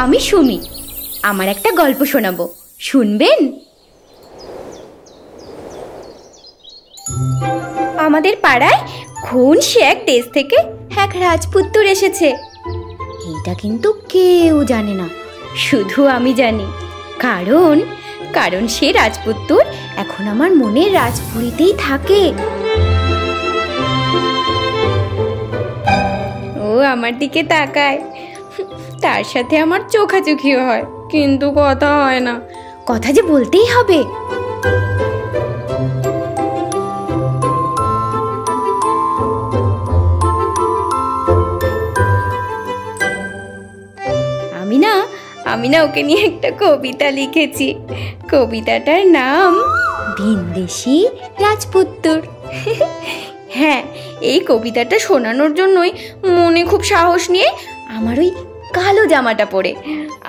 আমি সুমি, আমার একটা গল্প শোনাবো, শুনবেন? আমাদের পাড়ায় খুন সে এক দেশ থেকে এক রাজপুত্র এসেছে। এইটা কিন্তু কেউ জানে না, শুধু আমি জানি। কারণ কারণ সে রাজপুত্র এখন আমার মনের রাজপুরীতেই থাকে। ও আমার দিকে তাকায়, তার সাথে আমার চোখাচোখিও হয়, কিন্তু কথা হয় না। কথা যে বলতেই হবে। আমি না ওকে নিয়ে একটা কবিতা লিখেছি। কবিতাটার নাম ভিনদেশী রাজপুত্র। হ্যাঁ, এই কবিতাটা শোনানোর জন্যই মনে খুব সাহস নিয়ে আমার ওই কালো জামাটা পরে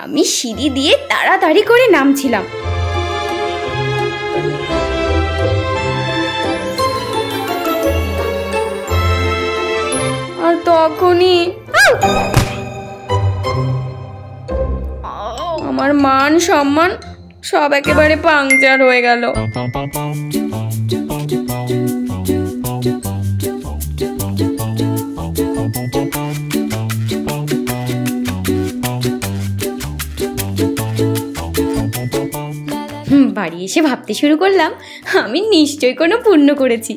আমি সিঁড়ি দিয়ে তাড়াতাড়ি করে নামছিলাম। আর তখনই আমার মান সম্মান সব একেবারে পাংচার হয়ে গেল। বাড়ি এসে ভাবতে শুরু করলাম আমি নিশ্চয়ই কোনো পুণ্য করেছি,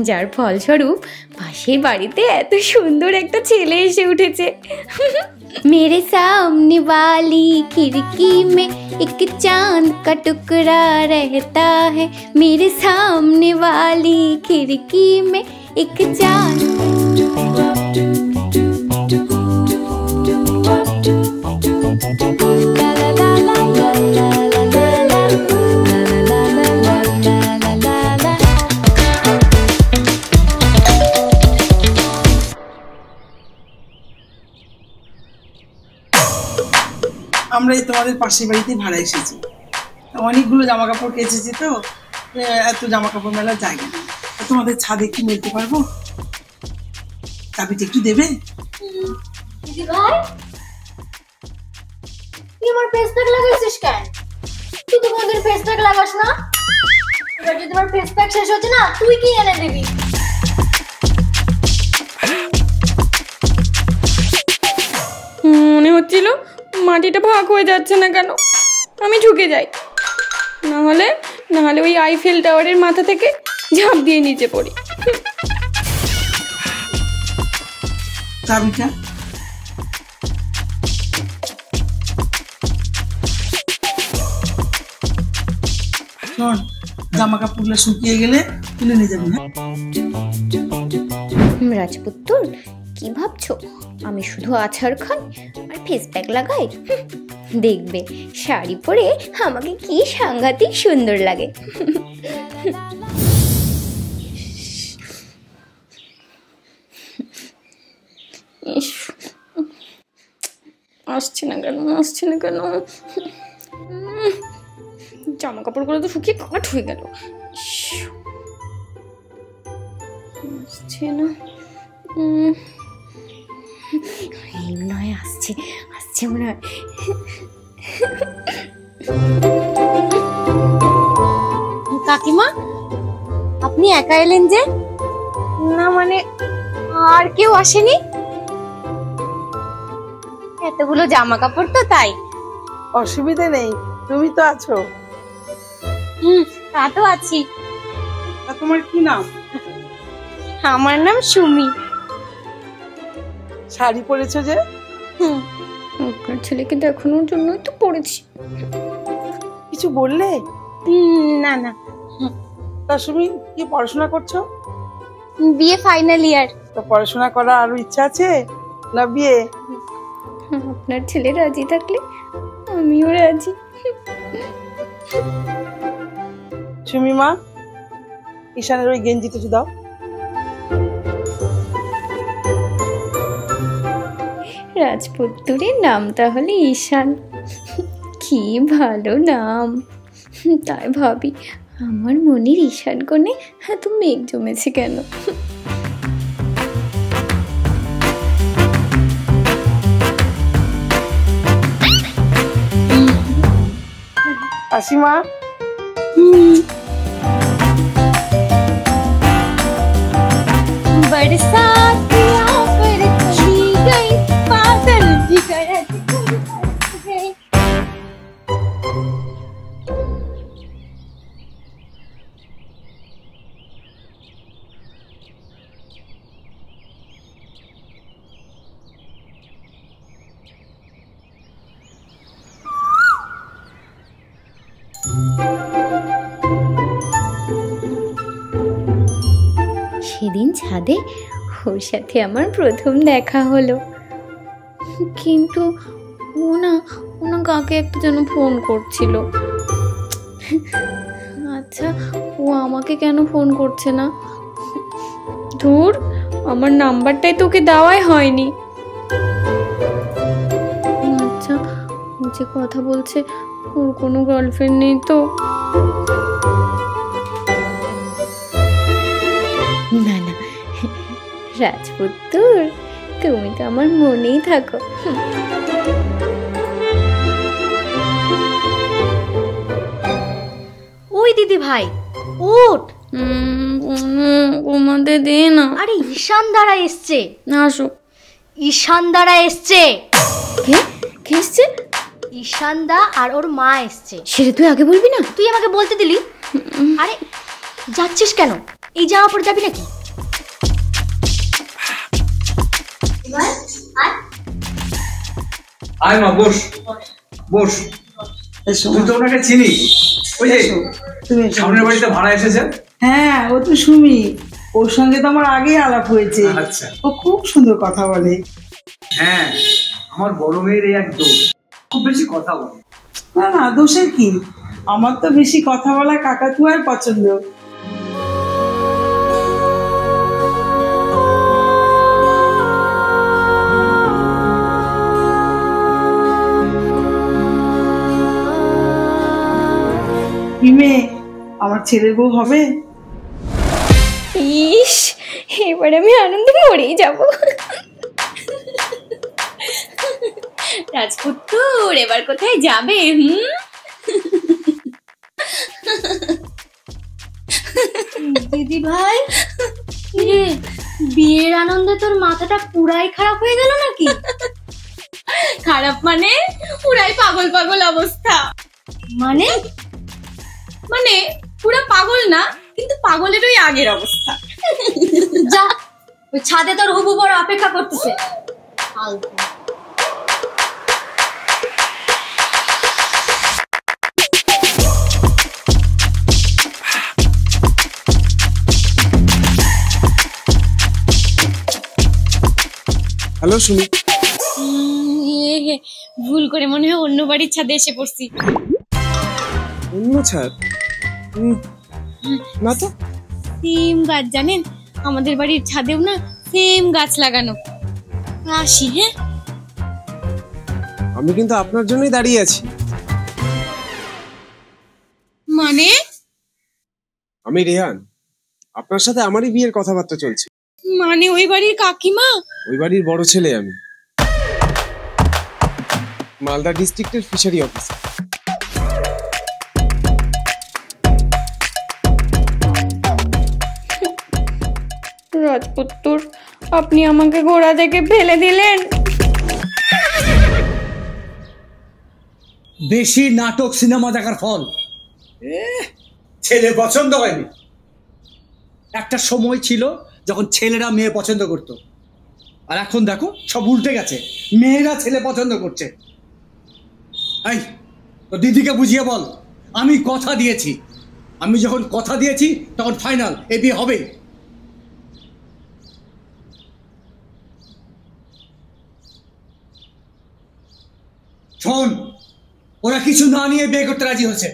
যার ফলস্বরূপ পাশের বাড়িতে এত সুন্দর একটা ছেলে এসে উঠেছে। मेरे सामने वाली खिड़की में एक चांद का टुकड़ा रहता है। मेरे सामने वाली खिड़की में एक चांद। আমরা এই তোমাদের পাশের বাড়িতে ভাড়া এসেছি, অনেকগুলো জামা কাপড় কেচেছি, তো এত জামা কাপড় মেলার জায়গা নেই। তোমাদের ছাদে একটু মেলতে পারবো? চাবিটা একটু দেবে? দিদি ভাই, তুই আমার ফেস প্যাক লাগাইছিস কেন? তুই তো কোনদিন ফেস প্যাক লাগাস না। এবার যদি আমার ফেস প্যাক শেষ হচ্ছে না, তুই কি এনে দিবি? মনে হচ্ছিল মাটিটা ভাগ হয়ে যাচ্ছে না কেন, আমি ঝুঁকে যাই, না হলে ওই আইফেল টাওয়ারের মাথা থেকে ঝাঁপ দিয়ে নিচে পড়ি। চাবিটা শোন, জামা কাপড়গুলো শুকিয়ে গেলে তুলে নিয়ে যাবি। রাজপুত্র, কি ভাবছো আমি শুধু আছাড় খাই আর ফেস প্যাক লাগাই? দেখবে শাড়ি পরে আমাকে কি সাংঘাতিক সুন্দর লাগে। আসছে না কেন? জামা কাপড়গুলো তো শুকিয়ে কাঠ হয়ে গেল। আসছে না। এই মনে হয় আসছে মনে হয়। কাকিমা, আপনি একা এলেন যে? না মানে আর কেউ আসেনি? এতগুলো জামা কাপড় তো তাই। অসুবিধা নেই, তুমি তো আছো। তা তো আছি। তোমার কি নাম? আমার নাম সুমি। শাড়ি পরেছো যে? আপনার ছেলেকে দেখানোর জন্যই তো পড়েছি। কিছু বললে? না। তা সুমি, কি পড়াশোনা করছো? BA final year. তো পড়াশোনা করার আরো ইচ্ছা আছে না বিয়ে? আপনার ছেলে রাজি থাকলে আমিও রাজি। সুমি মা, ঈশানের ওই গেঞ্জিটা একটু দাও। রাজপুত্রের নাম তাহলে ঈশান, কি ভালো নাম। তাই ভাবি আমার মনের ঈশান কোণে এত মেঘ জমেছে কেন। আসি মা। बरसात आकर चली गई, बादल भी गरज गए। সেদিন ছাদে ওর সাথে আমার প্রথম দেখা হলো, কিন্তু ও না কাকে একটা যেন ফোন করছিল। আচ্ছা, ও আমাকে কেন ফোন করছে না? ধুর, আমার নাম্বারটাই তোকে দেওয়াই হয়নি। আচ্ছা, ও যে কথা বলছে, ওর কোনো গার্লফ্রেন্ড নেই তো? না না, রাজপুত্তর, তুমি তো আমার মনেই থাকো। ওই দিদি ভাই, উঠ। ঘুমাতে দে না। আরে ঈশান দ্বারা এসছে। আসো। ঈশান দ্বারা এসছে। কে কে এসছে? ঈশান দা আর ওর মা এসছে। সেটা তুই আগে বলবি না? তুই আমাকে বলতে দিলি। আরে যাচ্ছিস কেন? এই জামা পরে যাবি নাকি? আয় মা, বস বস। তুই তো ওনাকে চিনিস, ওই যে তুমি সামনের বাড়িতে ভাড়া এসেছে। হ্যাঁ, ও তো সুমি, ওর সঙ্গে তো আমার আগেই আলাপ হয়েছে। আচ্ছা, ও খুব সুন্দর কথা বলে। হ্যাঁ, আমার বড় মেয়ের এই এক দোষ, খুব বেশি কথা বলে। না না, দোষের কি? আমার তো বেশি কথা বলা কাকাতুয়ার পছন্দ। মেয়ে আমার ছেলের বউ হবে। ইস, এবারে আমি আনন্দে মরেই যাব। রাজপুত্তর, এবার কোথায় যাবে? দিদি ভাই, বিয়ের আনন্দে তোর মাথাটা পুরাই খারাপ হয়ে গেল নাকি? খারাপ মানে পুরাই পাগল পাগল অবস্থা। মানে মানে পুরা পাগল না, কিন্তু পাগলের ওই আগের অবস্থা। যা, ওই ছাদে তোর হবু বড় অপেক্ষা করতেছে। হ্যালো সুমি। ভুল করে মনে হয় অন্য বাড়ির ছাদে এসে পড়ছি। অন্য ছাদ? না তো। সেম গাছ, জানেন, আমাদের বাড়ির ছাদেও না সেম গাছ লাগানো। আসি। হ্যাঁ, আমি কিন্তু আপনার জন্যই দাঁড়িয়ে আছি। মানে? আমি রেহান, আপনার সাথে আমারই বিয়ের কথাবার্তা চলছে। মানে ওই বাড়ির কাকিমা? ওই বাড়ির বড় ছেলে আমি, মালদা ডিস্ট্রিক্টের ফিশারি অফিসার। রাজপুত্তর, আপনি আমাকে ঘোড়া থেকে ফেলে দিলেন। বেশি নাটক সিনেমা দেখার ফল। ছেলে পছন্দ হয়নি। একটা সময় ছিল যখন ছেলেরা মেয়ে পছন্দ করত, আর এখন দেখো সব উল্টে গেছে, মেয়েরা ছেলে পছন্দ করছে। এই তো দিদিকে বুঝিয়ে বল, আমি কথা দিয়েছি, আমি যখন কথা দিয়েছি তখন ফাইনাল, এ বিয়ে হবেই। শোন, ওরা কিছু না নিয়ে বিয়ে করতে রাজি হয়েছে,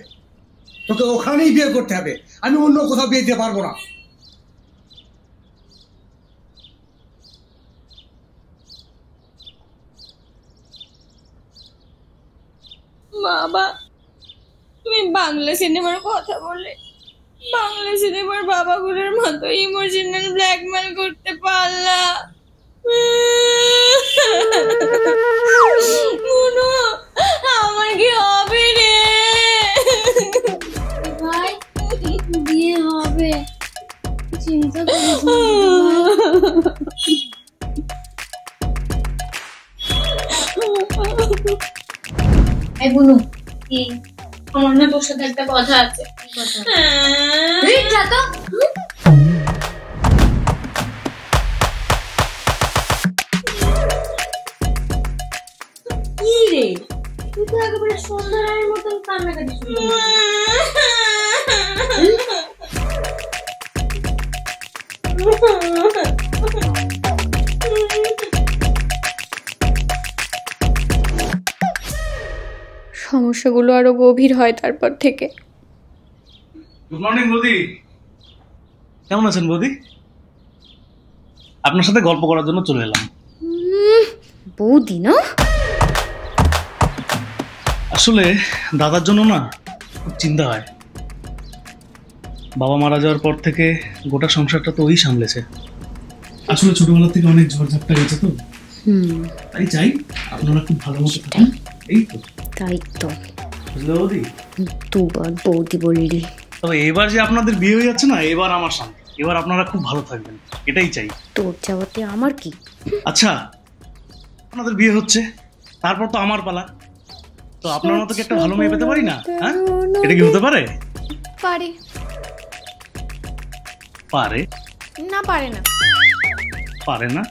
তোকে ওখানেই বিয়ে করতে হবে, আমি অন্য কোথাও বিয়ে দিতে পারবো না। বাবা, তুমি বাংলা সিনেমার কথা বলে বাংলা সিনেমার বাবাগুলোর মতো ইমোশনাল ব্ল্যাকমেল করতে পারলা। আমার কি হবে রে? বৌদি, আমার না তোর সাথে একটা কথা আছে। কি রে, তুই তো একেবারে সন্ধ্যারায়ের মতন কান্নাকাটি শুরু সমস্যাগুলো আরো গভীর হয় তারপর থেকে। গুড মর্নিং বৌদি, কেমন আছেন বৌদি? আপনার সাথে গল্প করার জন্য চলে এলাম। বৌদি না, আসলে দাদার জন্য না খুব চিন্তা হয়। বাবা মারা যাওয়ার পর থেকে গোটা সংসারটা তো ওই সামলেছে। আসলে ছোটবেলা থেকে অনেক ঝড়ঝাপটা গেছে তো, তাই চাই আপনারা খুব ভালো মতো থাকেন। এই তো, তাই তো বুঝলে বৌদি? দুবার বৌদি বললি। তবে এবার যে আপনাদের বিয়ে হয়ে যাচ্ছে না, এবার আমার শান্তি। এবার আপনারা খুব ভালো থাকবেন, এটাই চাই। তোর চাওয়াতে আমার কি? আচ্ছা, আপনাদের বিয়ে হচ্ছে, তারপর তো আমার পালা। তো আপনার মতো কি একটা ভালো মেয়ে পেতে পারি না? হ্যাঁ, এটা কি হতে পারে? পারে পারে না, পারে না। পারে না?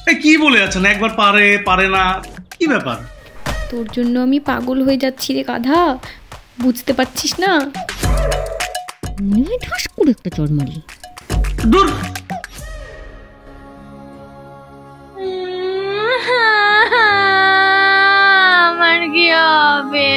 এই কি বলে আছেন? একবার পারে, পারে না, কি ব্যাপার? তোর জন্য আমি পাগল হয়ে যাচ্ছি রে গাধা, বুঝতে পারছিস না? ঠাস করে একটা চড় মারি। দূর, আমার কি হবে?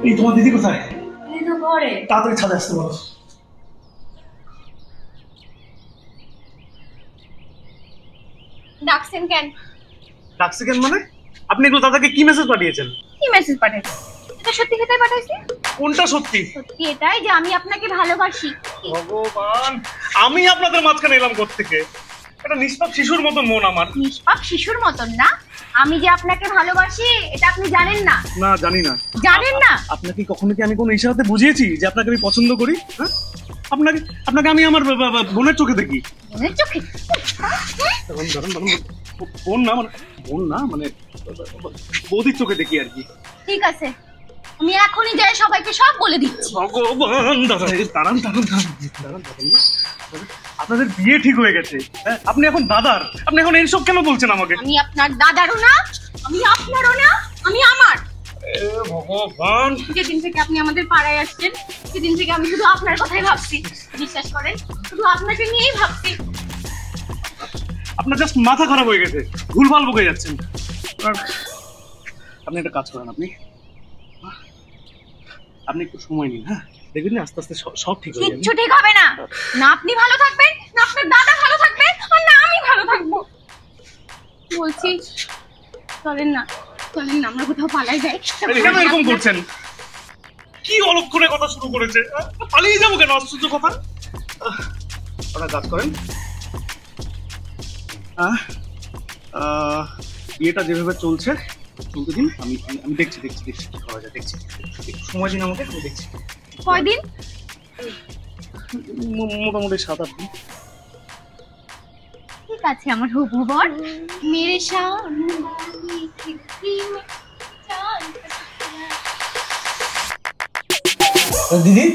এই তোমার দিদি কোথায়? এই তো ঘরে। তাড়াতাড়ি ছাদে আসতে বলো। ডাকছেন কেন? ডাকছে কেন মানে? আপনি এগুলো দাদাকে কি মেসেজ পাঠিয়েছেন? কি মেসেজ পাঠাইছি? এটা সত্যি কথাই পাঠাইছি। কোনটা সত্যি? সত্যি এটাই যে আমি আপনাকে ভালোবাসি। ভগবান, আমি আপনাদের মাঝখানে এলাম কোত্থেকে? একটা নিষ্পাপ শিশুর মতো মন আমার। নিষ্পাপ শিশুর মতন না, আমি যে আপনাকে ভালোবাসি এটা আপনি জানেন না। না, জানি না। জানেন না? আপনাকে কখনো কি আমি কোনো ইশারাতে বুঝিয়েছি যে আপনাকে আমি পছন্দ করি? হ্যাঁ, আপনাকে আমি আমার বোনের চোখে দেখি। বোনের চোখে? বোন না মানে বৌদির চোখে দেখি আর কি। ঠিক আছে, আমি এখনই যাই সবাইকে সব বলে দিচ্ছি। ভগবান, দাঁড়ান। আপনাদের বিয়ে ঠিক হয়ে গেছে। হ্যাঁ, আপনি এখন দাদার, আপনি এখন এইসব কেন বলছেন আমাকে? আমি আপনার দাদারও না, আমি আপনারও না, আমি আমার। ভগবান, যেদিন থেকে আপনি আমাদের পাড়ায় আসছেন সেদিন থেকে আমি শুধু আপনার কথাই ভাবছি। বিশ্বাস করেন, শুধু আপনাকে নিয়েই ভাবছি। আপনার জাস্ট মাথা খারাপ হয়ে গেছে, ভুলভাল বকে যাচ্ছেন। আপনি একটা কাজ করেন, আপনি একটু সময় নিন। হ্যাঁ, দেখবেন না আস্তে আস্তে সব ঠিক হয়ে যাবে। কিচ্ছু ঠিক হবে না। না আপনি ভালো থাকবেন, না আপনার দাদা ভালো থাকবে, আর না আমি ভালো থাকবো। বলছি চলেন না আমরা কোথাও পালাই যাই। কেন এরকম করছেন? কি অলক্ষণে কথা শুরু করেছে? পালিয়ে যাবো কেন? আশ্চর্য কথা। আপনারা কাজ করেন, বিয়েটা যেভাবে চলছে চলতে দিন। আমি দেখছি কি করা যায়, দেখছি। সময় দিন আমাকে, আমি দেখছি। কয়দিন? মোটামুটি 7-8 দিন। ঠিক আছে আমার হবু বর। মেরে সামনে দিদি,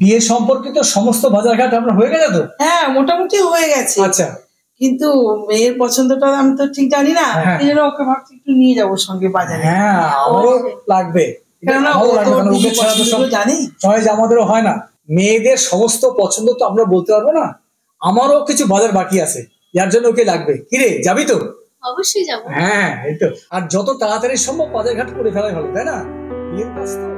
বিয়ে সম্পর্কিত সমস্ত বাজারঘাট আপনার হয়ে গেছে তো? হ্যাঁ, মোটামুটি হয়ে গেছে। আচ্ছা, কিন্তু মেয়ের পছন্দটা আমি তো ঠিক জানি না, হ্যাঁ। এই জন্য ওকে ভাবছি একটু নিয়ে যাবো সঙ্গে বাজারে। হ্যাঁ আমারও লাগবে, কেননা ও তো দিদি পছন্দ জানি। সবাই যে আমাদেরও হয় না, মেয়েদের সমস্ত পছন্দ তো আমরা বলতে পারবো না। আমারও কিছু বাজার বাকি আছে, যার জন্য ওকে লাগবে। কিরে, যাবি তো? অবশ্যই যাবো। হ্যাঁ এই তো, আর যত তাড়াতাড়ি সম্ভব বাজার ঘাট করে ফেলাই ভালো, তাই না? বিয়ের কাজ তো।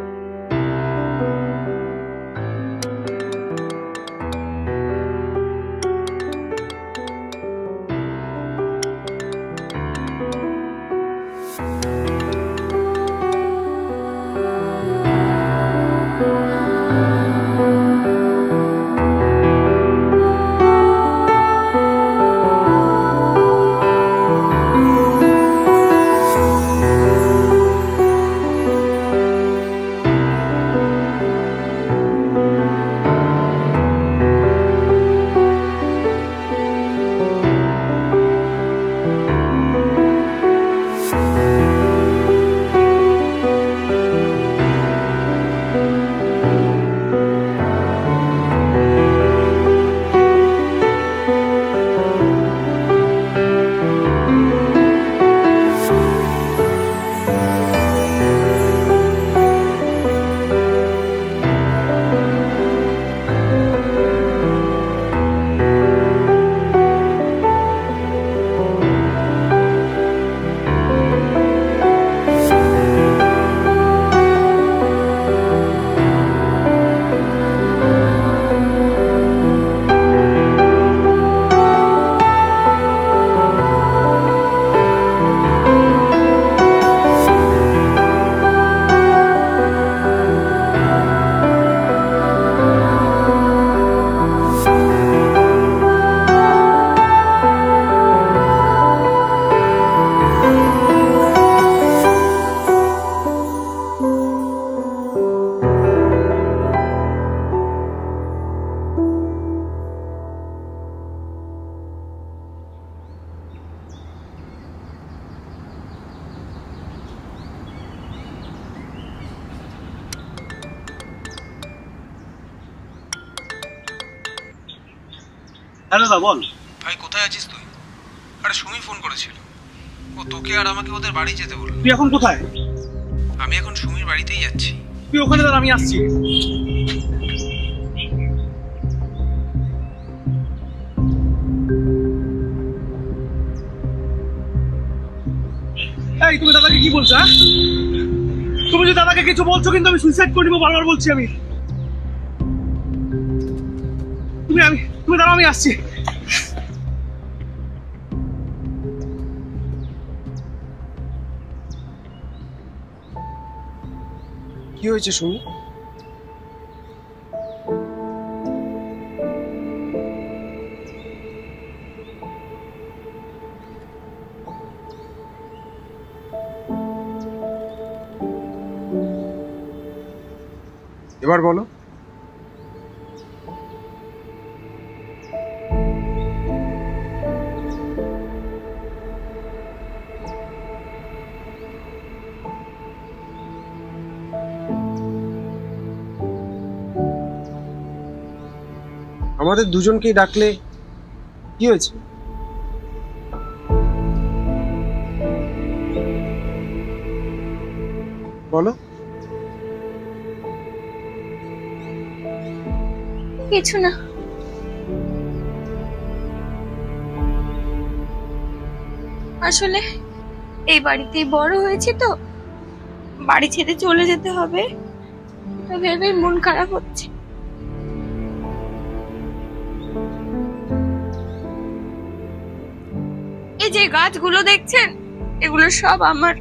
হ্যালো দা, বল। ভাই কোথায় আছিস তুই? আরে সুমি ফোন করেছিল, ও তোকে আর আমাকে ওদের বাড়ি যেতে বলল। তুই এখন কোথায়? আমি এখন সুমির বাড়িতেই যাচ্ছি। তুই ওখানে দাঁড়া, আমি আসছি। এই তুমি দাদাকে কি বলছো? হ্যাঁ, তুমি যে দাদাকে কিছু বলছো কিন্তু আমি সুইসাইড করে নিবো, বারবার বলছি আমি। তুমি দাঁড়াও, আমি আসছি। কি হয়েছে শুনি? এবার বলো। আমাদের দুজনকেই ডাকলে কি হয়েছে? বলো। কিছু না। আসলে এই বাড়িতেই বড় হয়েছে তো, বাড়ি ছেড়ে চলে যেতে হবে তো ভেবে মন খারাপ হচ্ছে। এই যে গাছগুলো দেখছেন, এগুলো সব আমার,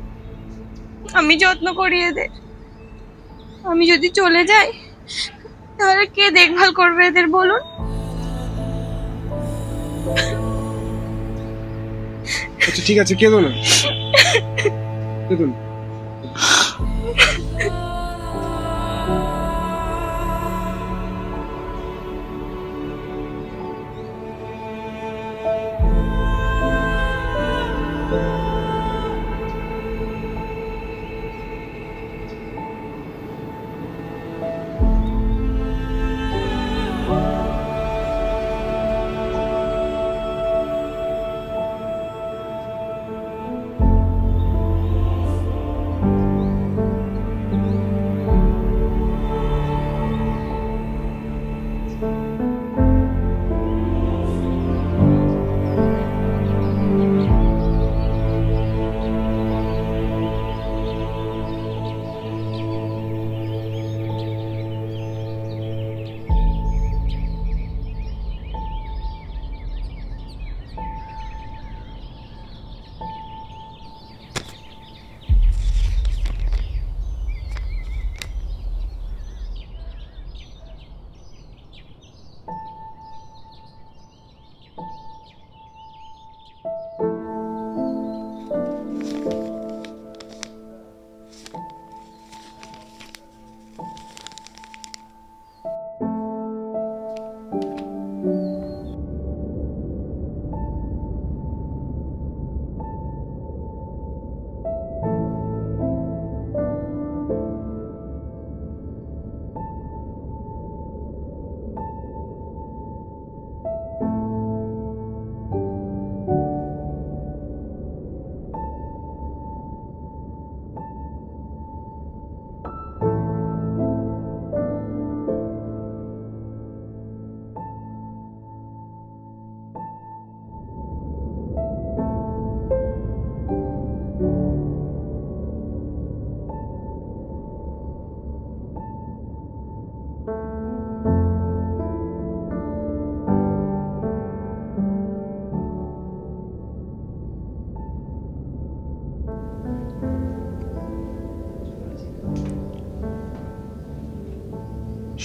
আমি যত্ন করি এদের। আমি যদি চলে যাই তাহলে কে দেখভাল করবে এদের বলুন? আচ্ছা ঠিক আছে, কেঁদো না, কেঁদো না।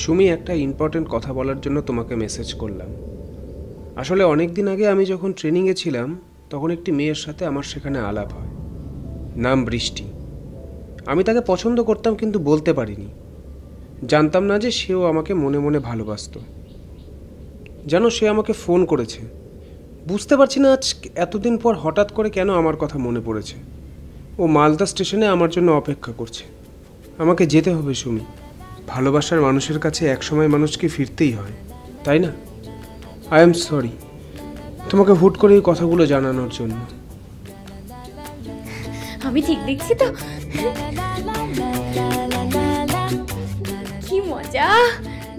সুমি, একটা ইম্পর্টেন্ট কথা বলার জন্য তোমাকে মেসেজ করলাম। আসলে অনেক দিন আগে আমি যখন ট্রেনিংয়ে ছিলাম তখন একটি মেয়ের সাথে আমার সেখানে আলাপ হয়, নাম বৃষ্টি। আমি তাকে পছন্দ করতাম কিন্তু বলতে পারিনি। জানতাম না যে সেও আমাকে মনে মনে ভালোবাসত। জানো, সে আমাকে ফোন করেছে। বুঝতে পারছি না আজ এতদিন পর হঠাৎ করে কেন আমার কথা মনে পড়েছে। ও মালদা স্টেশনে আমার জন্য অপেক্ষা করছে। আমাকে যেতে হবে সুমি। ভালোবাসার মানুষের কাছে একসময় মানুষকে ফিরতেই হয়, তাই না? আই এম সরি তোমাকে হুট করে এই কথাগুলো জানানোর জন্য। আমি ঠিক দেখছি তো? কি মজা!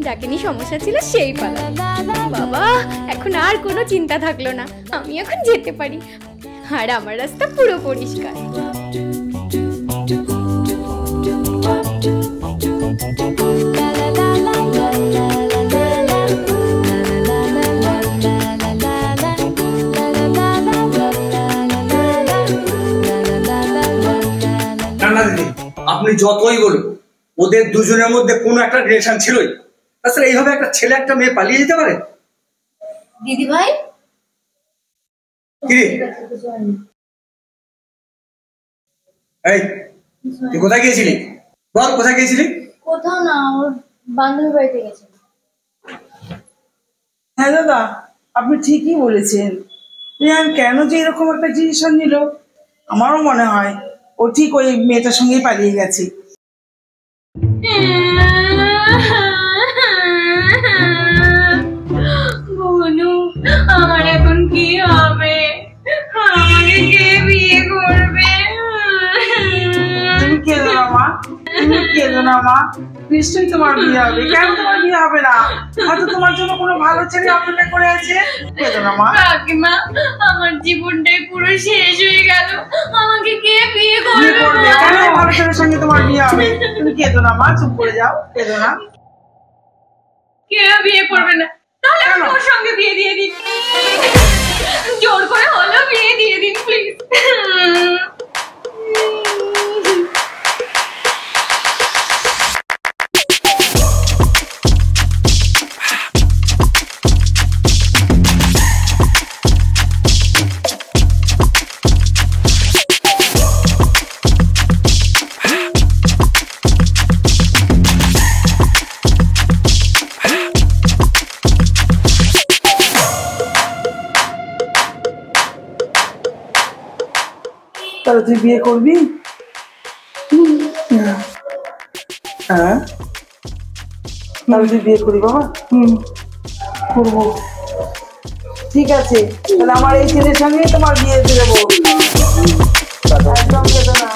যাকে নিয়ে সমস্যা ছিল সেই পালা। বাবা, এখন আর কোনো চিন্তা থাকলো না। আমি এখন যেতে পারি, আর আমার রাস্তা পুরো পরিষ্কার। আপনি যতই বলুন, ওদের দুজনের মধ্যে কোনো একটা রিলেশন ছিলই। তাছাড়া এইভাবে একটা ছেলে একটা মেয়ে পালিয়ে যেতে পারে? দিদি ভাই, এই তুই কোথায় গিয়েছিলি? বল, কোথায় গিয়েছিলি? কোথাও না, ওর বান্ধবীর বাড়িতে গেছে। হ্যাঁ দাদা, আপনি ঠিকই বলেছেন। রিয়ান কেন যে এরকম একটা ডিসিশন নিল, আমারও মনে হয় ও ঠিক ওই মেয়েটার সঙ্গেই পালিয়ে গেছে। বনু, আমার এখন কি হবে? আমাকে কে বিয়ে করবে? তুমি কেঁদো না মা, তুমি কেঁদো না মা। নিশ্চয়ই তোমার বিয়ে হবে। কেন তোমার বিয়ে হবে না? হয়তো তোমার জন্য কোনো ভালো ছেলে অপেক্ষা করে আছে। কেঁদো না মা। কাকিমা, আমার জীবনটাই পুরো শেষ হয়ে গেল। আমাকে কে বিয়ে করবে? কেন ভালো ছেলের সঙ্গে তোমার বিয়ে হবে? তুমি কেঁদো না মা, চুপ করে যাও, কেঁদো না। কেউ বিয়ে করবে না। তাহলে আমি ওর সঙ্গে বিয়ে দিয়ে দিন, জোর করে হলেও বিয়ে দিয়ে দিন প্লিজ। তাহলে তুই বিয়ে করবি? হ্যাঁ, তাহলে তুই বিয়ে করবি বাবা? করবো। ঠিক আছে, তাহলে আমার এই ছেলের সঙ্গে তোমার বিয়ে দিয়ে দেবো। একদম কেঁদো না।